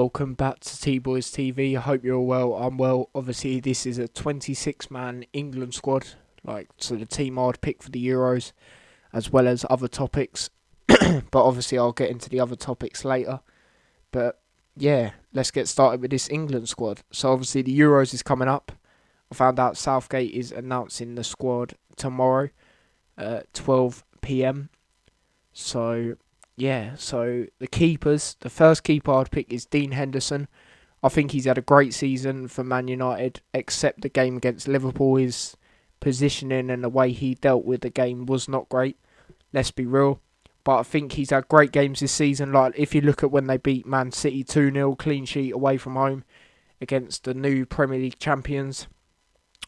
welcome back to T-Boys TV. I hope you're all well. I'm well. Obviously, this is a 26-man England squad, so the team I'd pick for the Euros, as well as other topics. But obviously, I'll get into the other topics later. But yeah, let's get started with this England squad. So obviously, the Euros is coming up. I found out Southgate is announcing the squad tomorrow at 12 p.m. So the keepers, the first keeper I'd pick is Dean Henderson. I think he's had a great season for Man United, except the game against Liverpool. His positioning and the way he dealt with the game was not great, let's be real. But I think he's had great games this season. Like, if you look at when they beat Man City 2-0, clean sheet away from home against the new Premier League champions.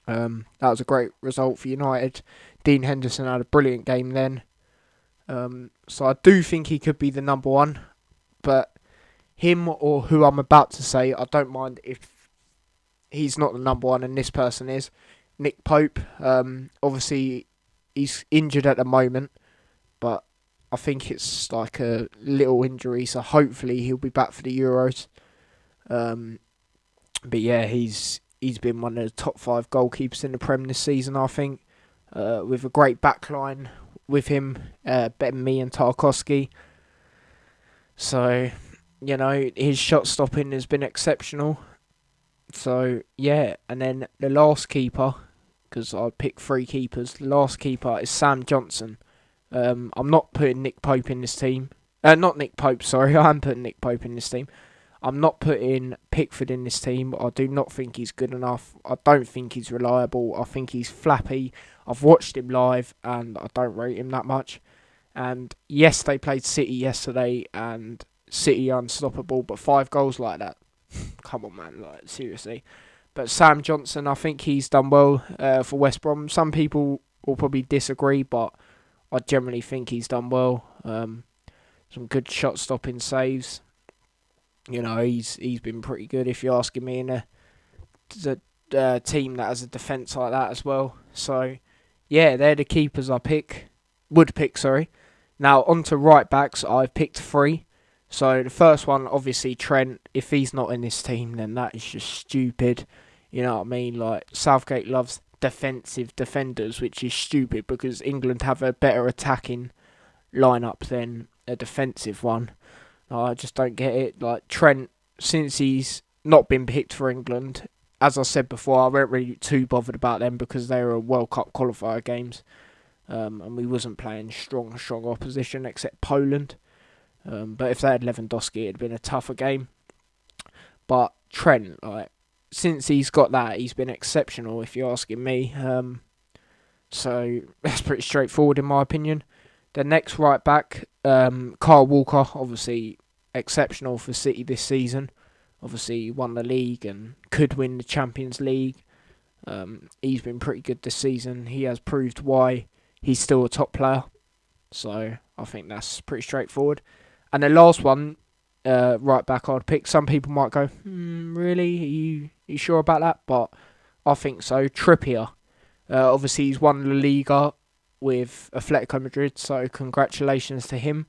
That was a great result for United. Dean Henderson had a brilliant game then. So I do think he could be the number one, but him or who I'm about to say, I don't mind if he's not the number one and this person is. Nick Pope, obviously he's injured at the moment, but I think it's like a little injury, so hopefully he'll be back for the Euros. But yeah, he's been one of the top 5 goalkeepers in the Prem this season, I think, with a great backline with him, Ben Mee and Tarkowski. So, his shot stopping has been exceptional. So, yeah, and then the last keeper, because I picked 3 keepers, the last keeper is Sam Johnson. I'm not putting Nick Pope in this team. Not Nick Pope, sorry, I am putting Nick Pope in this team. I'm not putting Pickford in this team. I do not think he's good enough. I don't think he's reliable. I think he's flappy. I've watched him live and I don't rate him that much. And yes, they played City yesterday and City unstoppable, but 5 goals like that. Come on, man, seriously. But Sam Johnson, I think he's done well for West Brom. Some people will probably disagree, but I generally think he's done well. Some good shot-stopping saves. He's been pretty good, if you're asking me, in a team that has a defence like that as well. So, yeah, they're the keepers I would pick. Now, on to right-backs, I've picked 3. So, the first one, obviously, Trent. If he's not in this team, then that is just stupid. You know what I mean? Southgate loves defensive defenders, which is stupid because England have a better attacking lineup than a defensive one. I just don't get it. Trent, since he's not been picked for England, as I said before, I weren't really too bothered about them because they were World Cup qualifier games. And we wasn't playing strong opposition except Poland. But if they had Lewandowski, it'd been a tougher game. But Trent, since he's got that, he's been exceptional, if you're asking me. So that's pretty straightforward in my opinion. The next right back, Kyle Walker, obviously exceptional for City this season. Obviously he won the league and could win the Champions League. He's been pretty good this season. He has proved why he's still a top player. So I think that's pretty straightforward. And the last one, right back I'd pick. Some people might go, really? Are you sure about that? But I think so. Trippier. Obviously he's won La Liga with Atletico Madrid, so congratulations to him.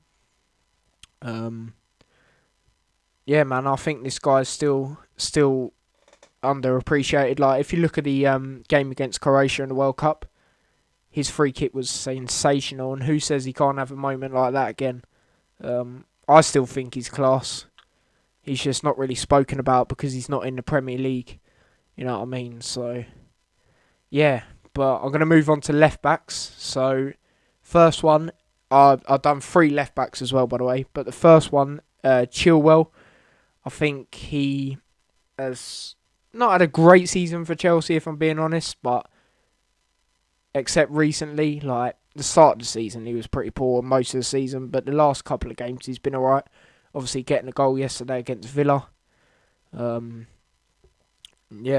Yeah, man, I think this guy's still underappreciated. If you look at the game against Croatia in the World Cup, his free kick was sensational, and who says he can't have a moment like that again? I still think he's class. He's just not really spoken about because he's not in the Premier League. You know what I mean? So, yeah. But I'm going to move on to left backs. So, first one, I've done 3 left backs as well, by the way. But the first one, Chilwell, I think he has not had a great season for Chelsea, if I'm being honest. But except recently, the start of the season, he was pretty poor most of the season. But the last couple of games, he's been alright. Obviously, getting a goal yesterday against Villa. Yeah,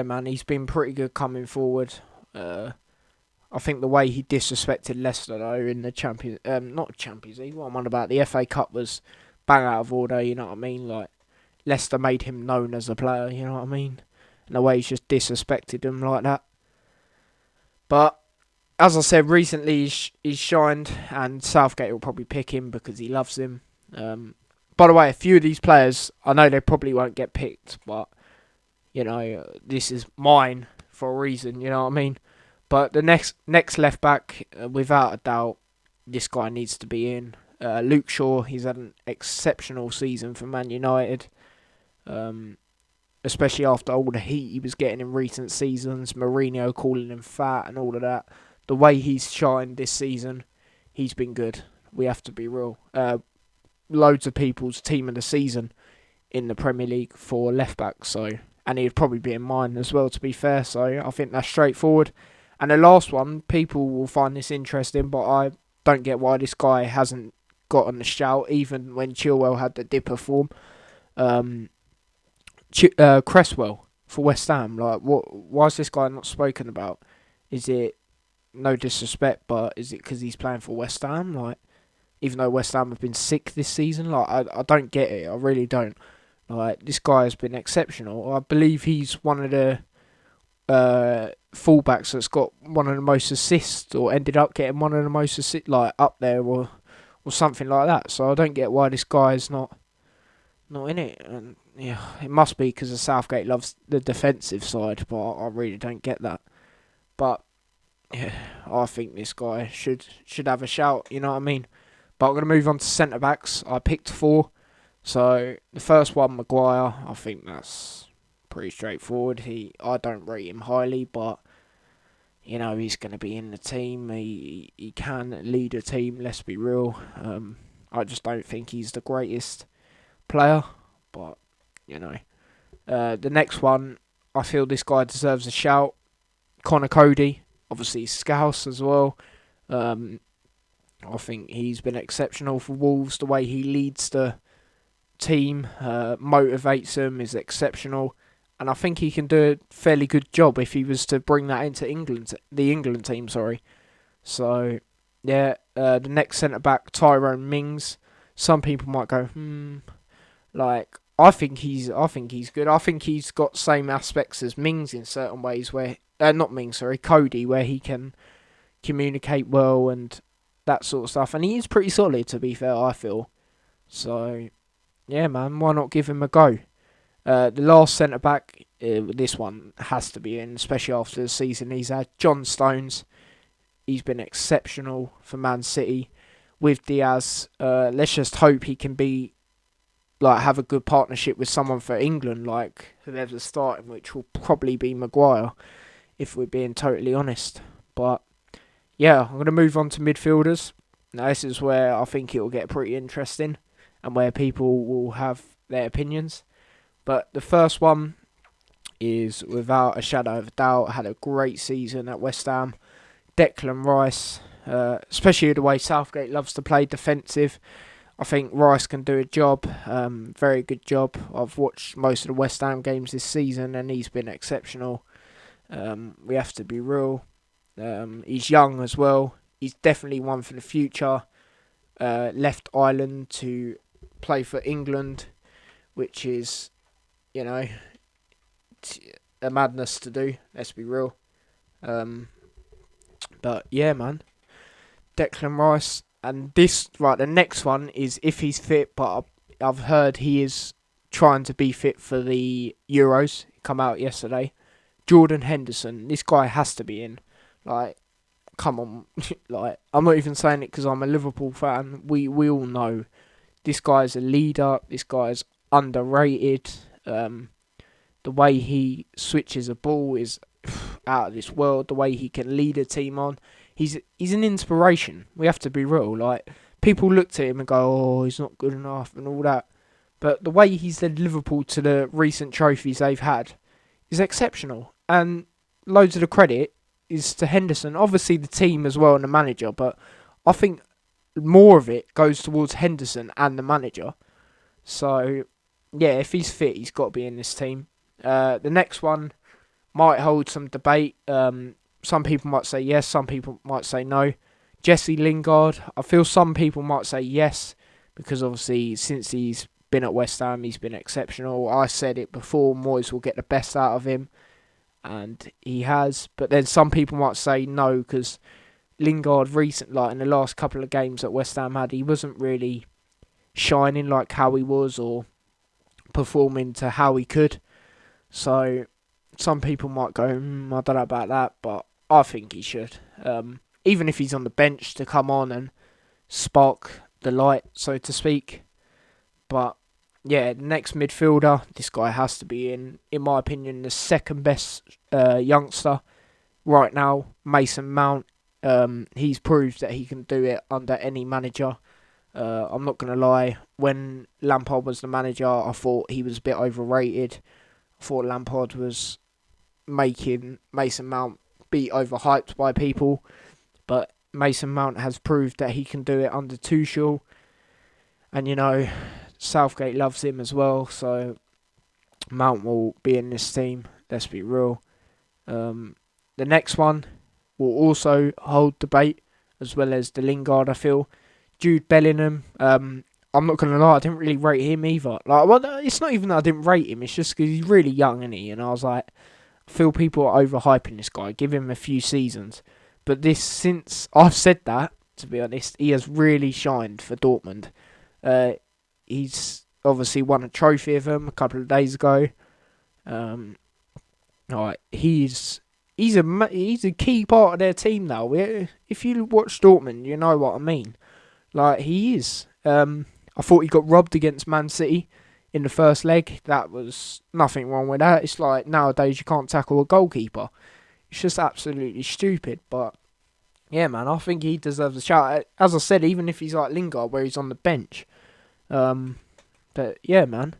man, he's been pretty good coming forward. I think the way he disrespected Leicester, though, in the not Champions League, what I'm on about, the FA Cup was bang out of order, you know what I mean? Leicester made him known as a player, you know what I mean? And the way he's just disrespected him like that. But, as I said, recently he's shined, and Southgate will probably pick him because he loves him. By the way, a few of these players, I know they probably won't get picked, but this is mine for a reason. You know what I mean? But the next left back, without a doubt, this guy needs to be in. Luke Shaw, he's had an exceptional season for Man United, especially after all the heat he was getting in recent seasons. Mourinho calling him fat and all of that. The way he's shined this season, he's been good. We have to be real. Loads of people's team of the season in the Premier League for left back, and he'd probably be in mine as well, to be fair. So I think that's straightforward. And the last one, people will find this interesting, but I don't get why this guy hasn't gotten a shout, even when Chilwell had the dipper form. Cresswell for West Ham. Like, what? Why is this guy not spoken about? Is it, no disrespect, but is it because he's playing for West Ham? Like, even though West Ham have been sick this season, like I don't get it. I really don't. Like, this guy has been exceptional. I believe he's one of the fullbacks that's got one of the most assists, or ended up getting one of the most assists, like up there, or something like that. So I don't get why this guy's not in it. And yeah, it must be because Southgate loves the defensive side, but I really don't get that. But yeah, I think this guy should have a shout. You know what I mean? But I'm going to move on to centre backs. I picked 4. So the first one, Maguire. I think that's pretty straightforward. I don't rate him highly, but he's going to be in the team. He can lead a team. Let's be real. I just don't think he's the greatest player, but the next one, I feel this guy deserves a shout. Connor Cody, obviously Scouse as well. I think he's been exceptional for Wolves. The way he leads the team, motivates them, is exceptional. And I think he can do a fairly good job if he was to bring that into the England team, sorry. So, yeah, the next centre-back, Tyrone Mings. Some people might go, I think he's good. I think he's got same aspects as Mings in certain ways Cody, where he can communicate well and that sort of stuff. And he is pretty solid, to be fair, I feel. So, yeah, man, why not give him a go? The last centre-back, this one has to be in, especially after the season he's had. John Stones, he's been exceptional for Man City. With Diaz, let's just hope he can have a good partnership with someone for England, like whoever's starting, which will probably be Maguire, if we're being totally honest. But yeah, I'm going to move on to midfielders. Now, this is where I think it will get pretty interesting and where people will have their opinions. But the first one is, without a shadow of a doubt, had a great season at West Ham. Declan Rice, especially the way Southgate loves to play defensive. I think Rice can do a job, very good job. I've watched most of the West Ham games this season and he's been exceptional. We have to be real. He's young as well. He's definitely one for the future. Left Ireland to play for England, which is, a madness to do. Let's be real. But yeah, man. Declan Rice. And the next one is if he's fit, but I've heard he is trying to be fit for the Euros. Come out yesterday. Jordan Henderson. This guy has to be in. Come on. I'm not even saying it because I'm a Liverpool fan. We all know this guy's a leader. This guy's underrated. The way he switches a ball is out of this world. The way he can lead a team on. He's an inspiration. We have to be real. People look at him and go, oh, he's not good enough and all that. But the way he's led Liverpool to the recent trophies they've had is exceptional. And loads of the credit is to Henderson. Obviously the team as well and the manager. But I think more of it goes towards Henderson and the manager. So, yeah, if he's fit, he's got to be in this team. The next one might hold some debate. Some people might say yes, some people might say no. Jesse Lingard, I feel some people might say yes, because obviously since he's been at West Ham, he's been exceptional. I said it before, Moyes will get the best out of him, and he has. But then some people might say no, because Lingard in the last couple of games that West Ham had, he wasn't really shining like how he was or performing to how he could. So some people might go, I don't know about that, but I think he should. Even if he's on the bench to come on and spark the light, so to speak. But yeah, next midfielder, this guy has to be in my opinion, the second best youngster right now, Mason Mount. He's proved that he can do it under any manager. I'm not going to lie, when Lampard was the manager, I thought he was a bit overrated. I thought Lampard was making Mason Mount be overhyped by people, but Mason Mount has proved that he can do it under Tuchel, and Southgate loves him as well, so Mount will be in this team, let's be real. The next one will also hold debate, as well as the Lingard, I feel. Jude Bellingham, I'm not going to lie, I didn't really rate him either. It's not even that I didn't rate him, it's just because he's really young, isn't he? And I was like, I feel people are overhyping this guy, give him a few seasons. But since I've said that, to be honest, he has really shined for Dortmund. He's obviously won a trophy of them a couple of days ago. He's a key part of their team now. If you watch Dortmund, you know what I mean. Like, he is. I thought he got robbed against Man City in the first leg. That was nothing wrong with that. It's like nowadays you can't tackle a goalkeeper. It's just absolutely stupid. But yeah, man, I think he deserves a shout. As I said, even if he's like Lingard, where he's on the bench. But yeah, man.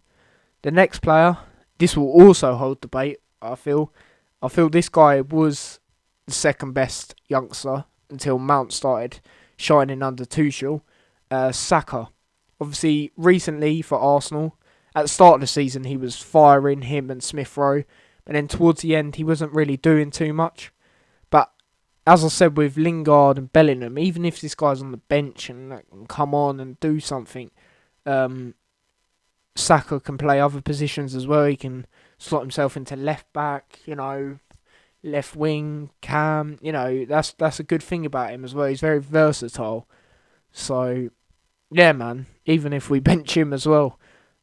The next player, this will also hold debate, I feel. I feel this guy was the second best youngster until Mount started shining under Tuchel. Saka. Obviously, recently for Arsenal, at the start of the season, he was firing him and Smith Rowe. But then towards the end, he wasn't really doing too much. But as I said with Lingard and Bellingham, even if this guy's on the bench and can come on and do something, Saka can play other positions as well. He can slot himself into left back, left wing, cam. That's a good thing about him as well. He's very versatile. So, yeah, man, even if we bench him as well.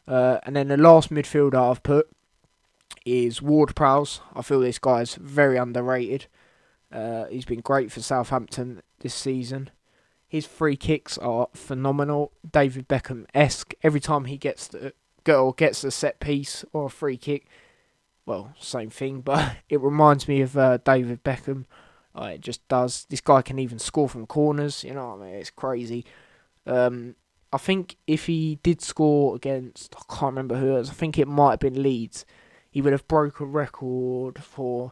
And then the last midfielder I've put is Ward-Prowse. I feel this guy's very underrated. He's been great for Southampton this season. His free kicks are phenomenal. David Beckham-esque. Every time he gets a set piece or a free kick, well, same thing, but it reminds me of David Beckham. It just does. This guy can even score from corners. You know what I mean? It's crazy. I think if he did score against, I can't remember who it was, I think it might have been Leeds, he would have broke a record for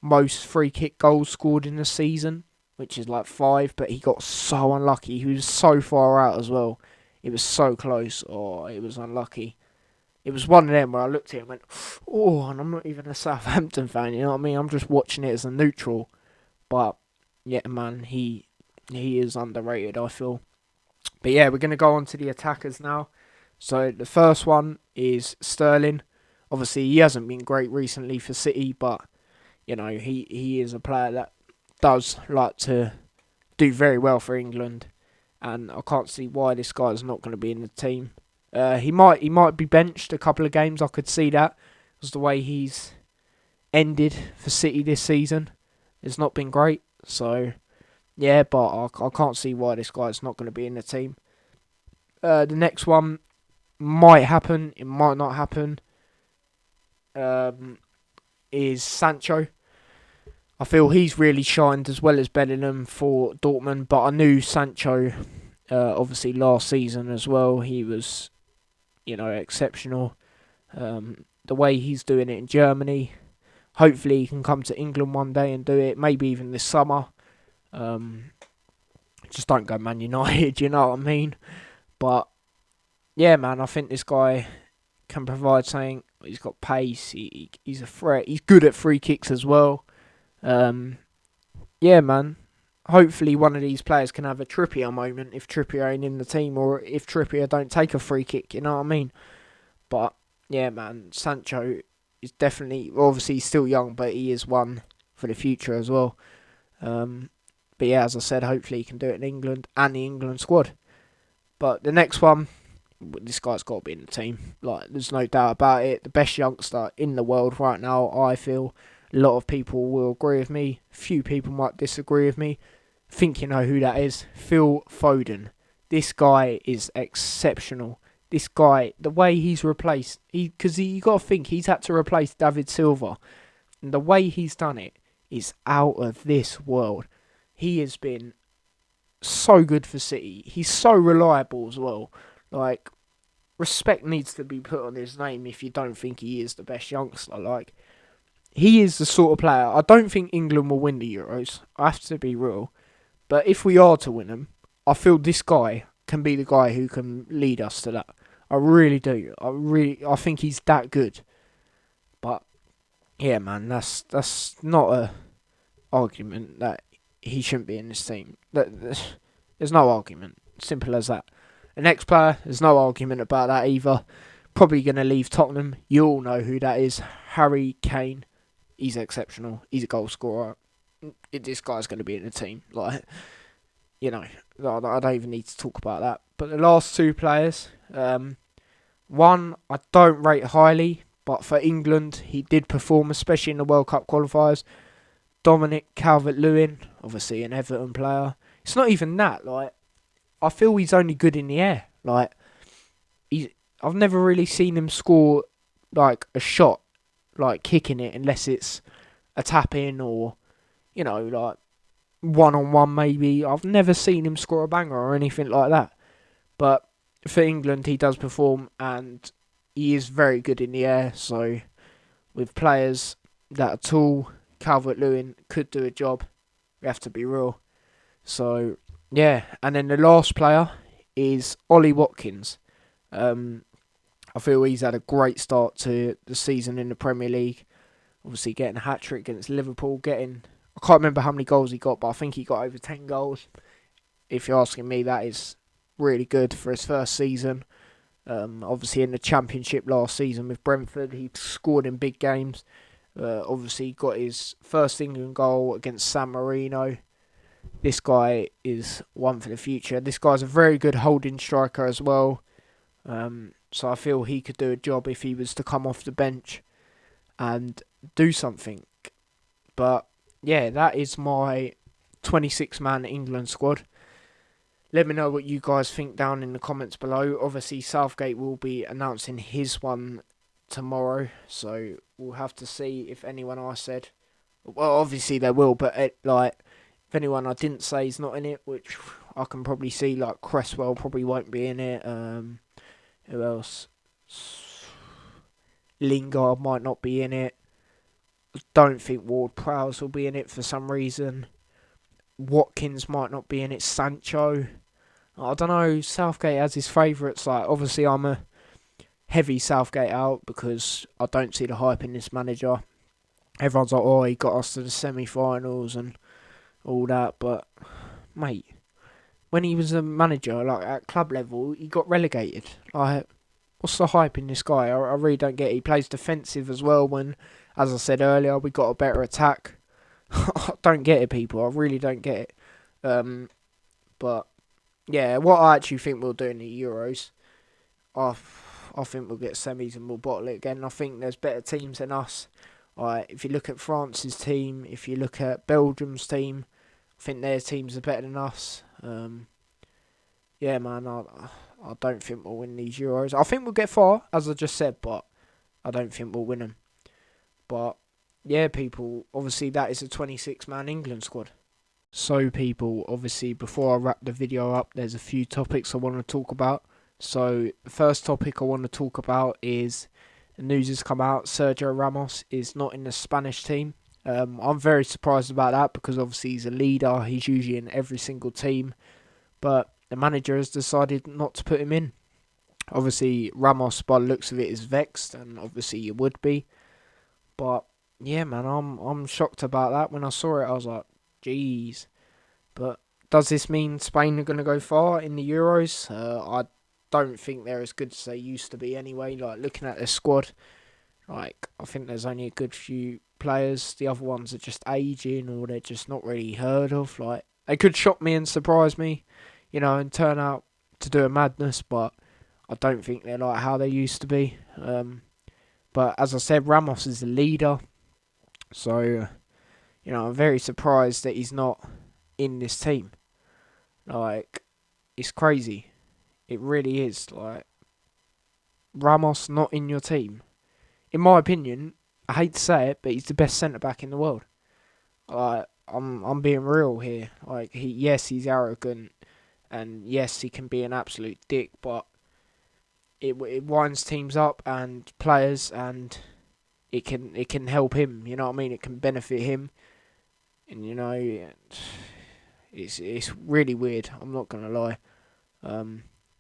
most free kick goals scored in the season, which is like 5, but he got so unlucky. He was so far out as well. It was so close. It was unlucky. It was one of them where I looked at it and went, and I'm not even a Southampton fan, you know what I mean? I'm just watching it as a neutral. But, yeah, man, he is underrated, I feel. But, yeah, we're going to go on to the attackers now. So, the first one is Sterling. Obviously, he hasn't been great recently for City, but, he is a player that does like to do very well for England. And I can't see why this guy's not going to be in the team. He might be benched a couple of games. I could see that, because the way he's ended for City this season has not been great. So, yeah, but I can't see why this guy's not going to be in the team. The next one might happen. It might not happen. Is Sancho. I feel he's really shined as well as Bellingham for Dortmund, but I knew Sancho, obviously last season as well, he was, exceptional. The way he's doing it in Germany, hopefully he can come to England one day and do it, maybe even this summer. Just don't go Man United, you know what I mean? But, yeah, man, I think this guy can provide something. He's got pace, he's a threat, he's good at free kicks as well. Yeah, man. Hopefully one of these players can have a Trippier moment if Trippier ain't in the team, or if Trippier don't take a free kick, you know what I mean? But, yeah, man, Sancho is definitely, obviously he's still young, but he is one for the future as well. But yeah, as I said, hopefully he can do it in England and the England squad. But the next one, this guy's got to be in the team. Like, there's no doubt about it. The best youngster in the world right now, I feel. A lot of people will agree with me. Few people might disagree with me. Think you know who that is. Phil Foden. This guy is exceptional. This guy, the way he's replaced, because you got to think he's had to replace David Silva, and the way he's done it is out of this world. He has been so good for City. He's so reliable as well. Like, respect needs to be put on his name if you don't think he is the best youngster. Like, he is the sort of player. I don't think England will win the Euros. I have to be real. But if we are to win them, I feel this guy can be the guy who can lead us to that. I really do. I think he's that good. But yeah, man, that's not a argument that he shouldn't be in this team. There's no argument. Simple as that. The next player, there's no argument about that either. Probably going to leave Tottenham. You all know who that is. Harry Kane. He's exceptional. He's a goal scorer. This guy's going to be in the team. Like, you know, I don't even need to talk about that. But the last two players, one I don't rate highly, but for England he did perform, especially in the World Cup qualifiers. Dominic Calvert-Lewin, obviously an Everton player. It's not even that. Like, I feel he's only good in the air. Like, I've never really seen him score like a shot, like kicking it, unless it's a tap in or, you know, like 1-on-1 maybe. I've never seen him score a banger or anything like that. But for England, he does perform, and he is very good in the air. So with players that are tall, Calvert-Lewin could do a job. We have to be real. So yeah, and then the last player is Ollie Watkins. I feel he's had a great start to the season in the Premier League. Obviously getting a hat-trick against Liverpool, I can't remember how many goals he got, but I think he got over 10 goals. If you're asking me, that is really good for his first season. Obviously in the Championship last season with Brentford, he scored in big games. Obviously got his first England goal against San Marino. This guy is one for the future. This guy's a very good holding striker as well. So I feel he could do a job if he was to come off the bench and do something. But yeah, that is my 26-man England squad. Let me know what you guys think down in the comments below. Obviously, Southgate will be announcing his one tomorrow, so we'll have to see if anyone I said... Well, obviously there will, but if anyone I didn't say is not in it, which I can probably see, like Cresswell probably won't be in it. Who else? Lingard might not be in it. Don't think Ward-Prowse will be in it for some reason. Watkins might not be in it. Sancho. I don't know. Southgate has his favourites. Like, obviously, I'm a heavy Southgate out because I don't see the hype in this manager. Everyone's like, oh, he got us to the semi-finals and all that. But, mate, when he was a manager, like at club level, he got relegated. Like, what's the hype in this guy? I really don't get it. He plays defensive as well when, as I said earlier, we got a better attack. I don't get it, people. I really don't get it. But yeah, what I actually think we'll do in the Euros, I think we'll get semis and we'll bottle it again. I think there's better teams than us. If you look at France's team, if you look at Belgium's team, I think their teams are better than us. Yeah, man, I don't think we'll win these Euros. I think we'll get far, as I just said, but I don't think we'll win them. But yeah, people, obviously that is a 26-man England squad. So people, obviously before I wrap the video up, there's a few topics I want to talk about. So the first topic I want to talk about is the news has come out. Sergio Ramos is not in the Spanish team. I'm very surprised about that because obviously he's a leader. He's usually in every single team. But the manager has decided not to put him in. Obviously Ramos, by the looks of it, is vexed, and obviously you would be. But yeah, man, I'm shocked about that. When I saw it, I was like, jeez. But does this mean Spain are going to go far in the Euros? I don't think they're as good as they used to be anyway. Like, looking at their squad, like, I think there's only a good few players. The other ones are just aging, or they're just not really heard of. Like, they could shock me and surprise me, you know, and turn out to do a madness, but I don't think they're like how they used to be. But as I said, Ramos is the leader, so I'm very surprised that he's not in this team. Like, it's crazy. It really is. Like, Ramos not in your team. In my opinion, I hate to say it, but he's the best centre back in the world. Like, I'm being real here. Like, he's arrogant, and yes, he can be an absolute dick, but it winds teams up and players, and it can help him. You know what I mean? It can benefit him, and it's really weird. I'm not gonna lie.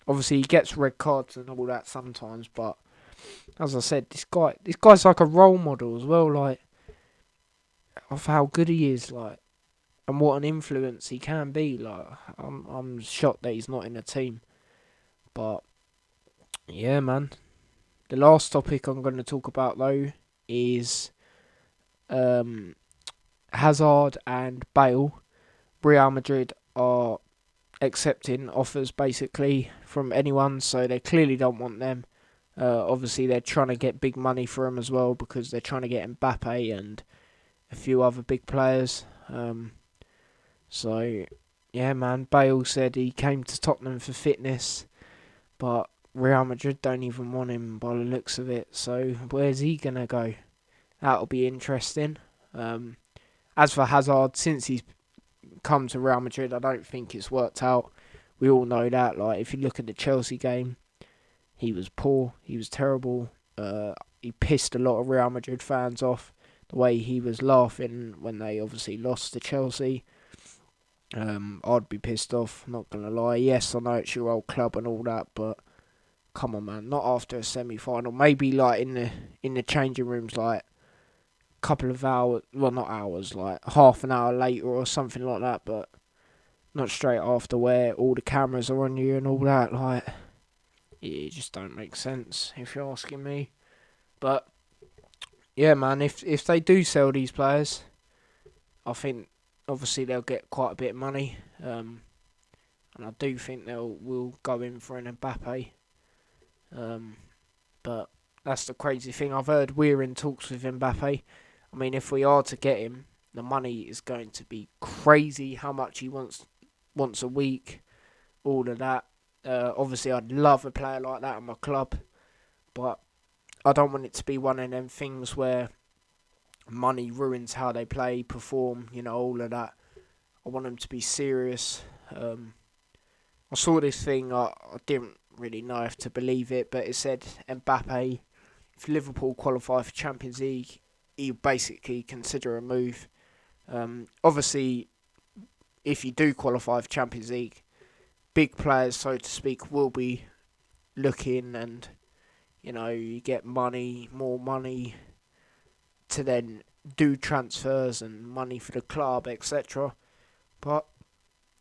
Obviously he gets red cards and all that sometimes, but as I said, this guy's like a role model as well, like of how good he is, like, and what an influence he can be. Like, I'm shocked that he's not in a team, but yeah, man. The last topic I'm going to talk about though is um, Hazard and Bale. Real Madrid are accepting offers basically from anyone, so they clearly don't want them. Obviously, they're trying to get big money for him as well because they're trying to get Mbappe and a few other big players. So, yeah, man, Bale said he came to Tottenham for fitness, but Real Madrid don't even want him by the looks of it. So, where's he going to go? That'll be interesting. As for Hazard, since he's come to Real Madrid, I don't think it's worked out. We all know that. Like, if you look at the Chelsea game, he was poor. He was terrible. He pissed a lot of Real Madrid fans off. The way he was laughing when they obviously lost to Chelsea. I'd be pissed off, not gonna lie. Yes, I know it's your old club and all that, but come on, man, not after a semi-final. Maybe like in the changing rooms, like couple of hours, well, not hours, like half an hour later or something like that, but not straight after where all the cameras are on you and all that. Like, it just don't make sense if you're asking me. But yeah, man, if they do sell these players, I think obviously they'll get quite a bit of money. And I do think will go in for an Mbappe. But that's the crazy thing. I've heard we're in talks with Mbappe. I mean, if we are to get him, the money is going to be crazy. How much he wants a week, all of that. Obviously, I'd love a player like that in my club, but I don't want it to be one of them things where money ruins how they play, perform, all of that. I want them to be serious. I saw this thing, I didn't really know if to believe it, but it said Mbappe, if Liverpool qualify for Champions League, he basically consider a move. Obviously, if you do qualify for Champions League, big players, so to speak, will be looking, and you get money, more money to then do transfers and money for the club, etc. But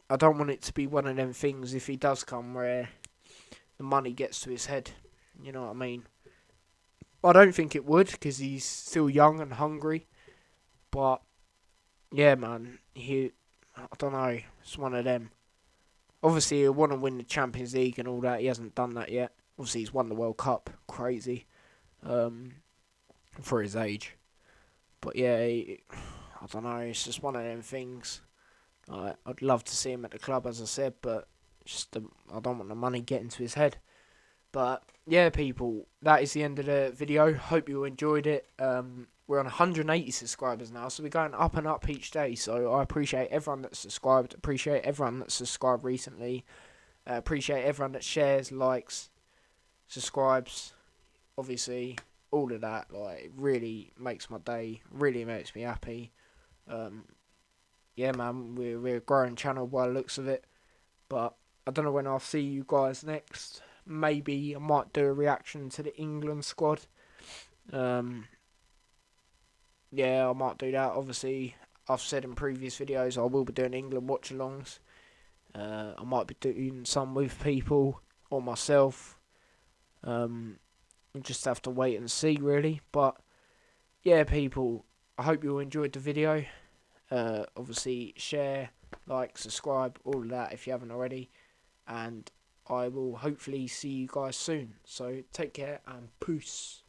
I don't want it to be one of them things if he does come where the money gets to his head. You know what I mean? I don't think it would because he's still young and hungry. But yeah, man, I don't know. It's one of them. Obviously, he'll want to win the Champions League and all that. He hasn't done that yet. Obviously, he's won the World Cup. Crazy. For his age. But yeah, I don't know. It's just one of them things. I'd love to see him at the club, as I said, but I don't want the money getting to his head. But yeah, people, that is the end of the video. Hope you enjoyed it. We're on 180 subscribers now, so we're going up and up each day. So I appreciate everyone that's subscribed. Appreciate everyone that's subscribed recently. Appreciate everyone that shares, likes, subscribes. Obviously, all of that. Like, it really makes my day. Really makes me happy. Yeah, man, we're a growing channel by the looks of it. But I don't know when I'll see you guys next. Maybe I might do a reaction to the England squad. Yeah, I might do that. Obviously, I've said in previous videos I will be doing England watch-alongs. I might be doing some with people or myself. We just have to wait and see, really. But yeah, people, I hope you all enjoyed the video. Obviously, share, like, subscribe, all of that if you haven't already. And I will hopefully see you guys soon. So take care and peace.